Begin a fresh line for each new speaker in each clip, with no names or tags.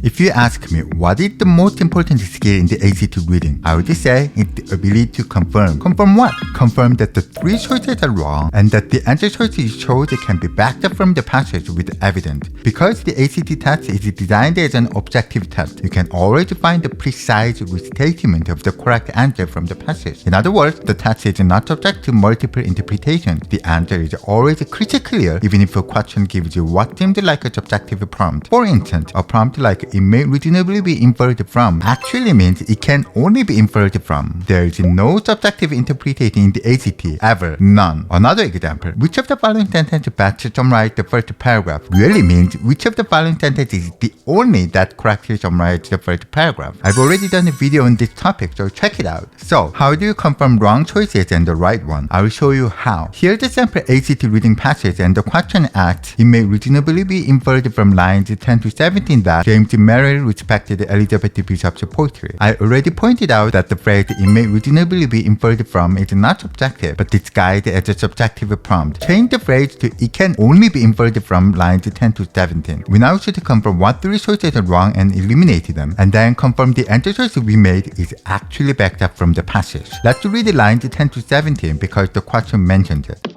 If you ask me what is the most important skill in the ACT reading, I would say it's the ability to confirm. Confirm what? Confirm that the three choices are wrong and that the answer choice you chose can be backed up from the passage with evidence. Because the ACT test is designed as an objective test, you can always find the precise restatement of the correct answer from the passage. In other words, the test is not subject to multiple interpretations. The answer is always crystal clear, even if a question gives you what seems like a subjective prompt. For instance, a prompt like "it may reasonably be inferred from" actually means it can only be inferred from. There is no subjective interpretation in the ACT, ever, none. Another example, which of the following sentences best summarize the first paragraph really means which of the following sentences is the only that correctly summarizes the first paragraph. I've already done a video on this topic, so check it out. So, how do you confirm wrong choices and the right one? I will show you how. Here's the sample ACT reading passage, and the question asks, "It may reasonably be inferred from lines 10 to 17 that James Merrill respected Elizabeth Bishop's poetry." I already pointed out that the phrase "it may reasonably be inferred from" is not subjective, but disguised as a subjective prompt. Change the phrase to "it can only be inferred from lines 10 to 17. We now should confirm what three choices are wrong and eliminate them, and then confirm the answer choice we made is actually backed up from the passage. Let's read lines 10 to 17 because the question mentions it.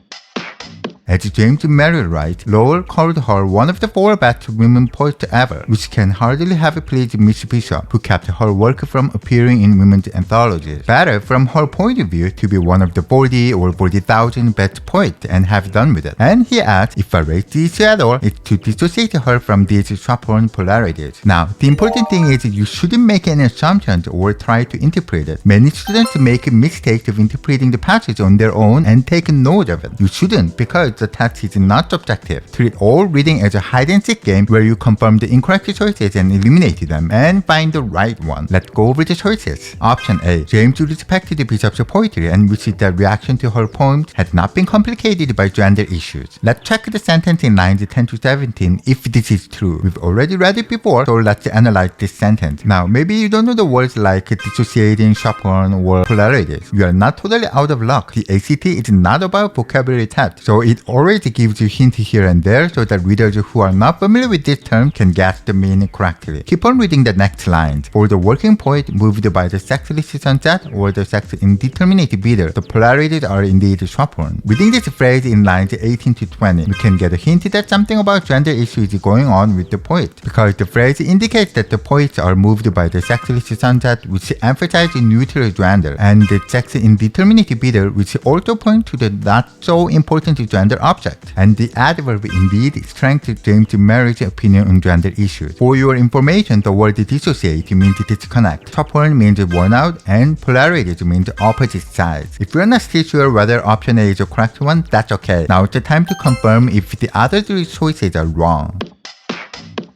As James Merrill writes, Lowell called her one of the four best women poets ever, which can hardly have pleased Miss Bishop, who kept her work from appearing in women's anthologies. Better, from her point of view, to be one of the 40 or 40,000 best poets and have done with it. And he adds, if I raise the issue at all, it's to dissociate her from these sharp-horn polarities. Now, the important thing is you shouldn't make any assumptions or try to interpret it. Many students make mistakes of interpreting the passage on their own and take note of it. You shouldn't, because the test is not subjective. Treat all reading as a hide-and-seek game where you confirm the incorrect choices and eliminate them and find the right one. Let's go over the choices. Option A. James respected Bishop's poetry and wishes that reaction to her poems had not been complicated by gender issues. Let's check the sentence in lines 10 to 17 if this is true. We've already read it before, so let's analyze this sentence. Now, maybe you don't know the words like dissociating, sharp-horn, or polarities. You are not totally out of luck. The ACT is not about vocabulary test, so it always gives you hints here and there so that readers who are not familiar with this term can guess the meaning correctly. Keep on reading the next lines. For the working poet moved by the sexless sunset or the sex indeterminate bidder, the polarities are indeed sharp-horn. Reading this phrase in lines 18 to 20, you can get a hint that something about gender issues is going on with the poet, because the phrase indicates that the poets are moved by the sexless sunset, which emphasizes neutral gender, and the sex indeterminate bidder, which also points to the not so important gender object. And the adverb indeed strengthens James Merrill's opinion on gender issues. For your information, the word dissociate means disconnect, sharp-horn means worn out, and polarities means opposite sides. If you're not still sure whether option A is the correct one, that's okay. Now it's the time to confirm if the other three choices are wrong.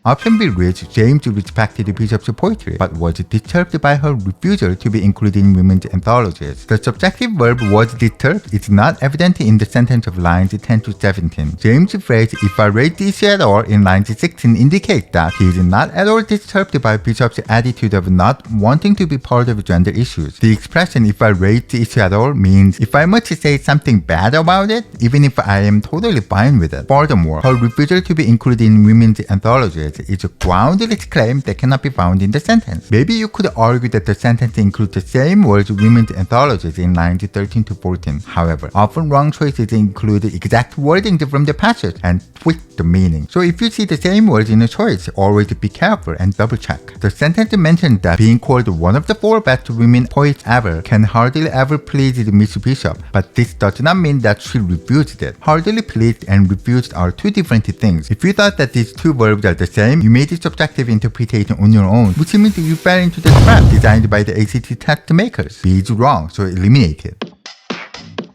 Option B reads, James respected Bishop's poetry, but was disturbed by her refusal to be included in women's anthologies. The subjective verb was disturbed is not evident in the sentence of lines 10 to 17. James' phrase, if I raise the issue at all, in line 16 indicates that he is not at all disturbed by Bishop's attitude of not wanting to be part of gender issues. The expression, if I raise the issue at all, means if I must say something bad about it, even if I am totally fine with it. Furthermore, her refusal to be included in women's anthologies is a groundless claim that cannot be found in the sentence. Maybe you could argue that the sentence includes the same words women's anthologies in lines 13 to 14. However, often wrong choices include exact wording from the passage and twist the meaning. So if you see the same words in a choice, always be careful and double check. The sentence mentions that being called one of the four best women poets ever can hardly ever please Miss Bishop, but this does not mean that she refused it. Hardly pleased and refused are two different things. If you thought that these two verbs are the same, you made a subjective interpretation on your own, which means you fell into the trap designed by the ACT test makers. B is wrong, so eliminate it.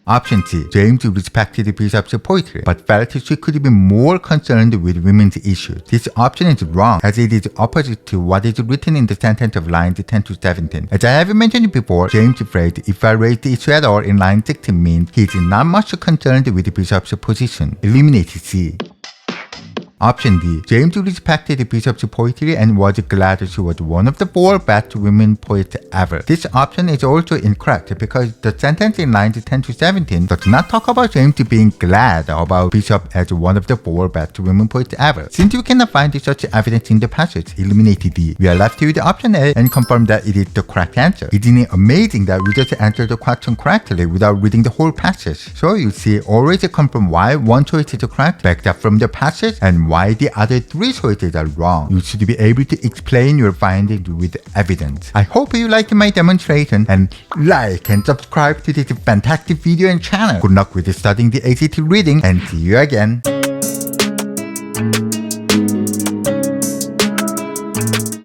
Option C. James respected Bishop's poetry, but felt she could be more concerned with women's issues. This option is wrong, as it is opposite to what is written in the sentence of lines 10 to 17. As I have mentioned before, James' phrase, if I raise the issue at all, in line 16 means he is not much concerned with Bishop's position. Eliminate C. Option D. James respected Bishop's poetry and was glad she was one of the 4 best women poets ever. This option is also incorrect because the sentence in lines 10 to 17 does not talk about James being glad about Bishop as one of the 4 best women poets ever. Since you cannot find such evidence in the passage, eliminate D. We are left with option A and confirm that it is the correct answer. Isn't it amazing that we just answered the question correctly without reading the whole passage? So you see, always confirm why one choice is correct, backed up from the passage, and why the other 3 choices are wrong. You should be able to explain your findings with evidence. I hope you liked my demonstration, and like and subscribe to this fantastic video and channel. Good luck with studying the ACT reading, and see you again.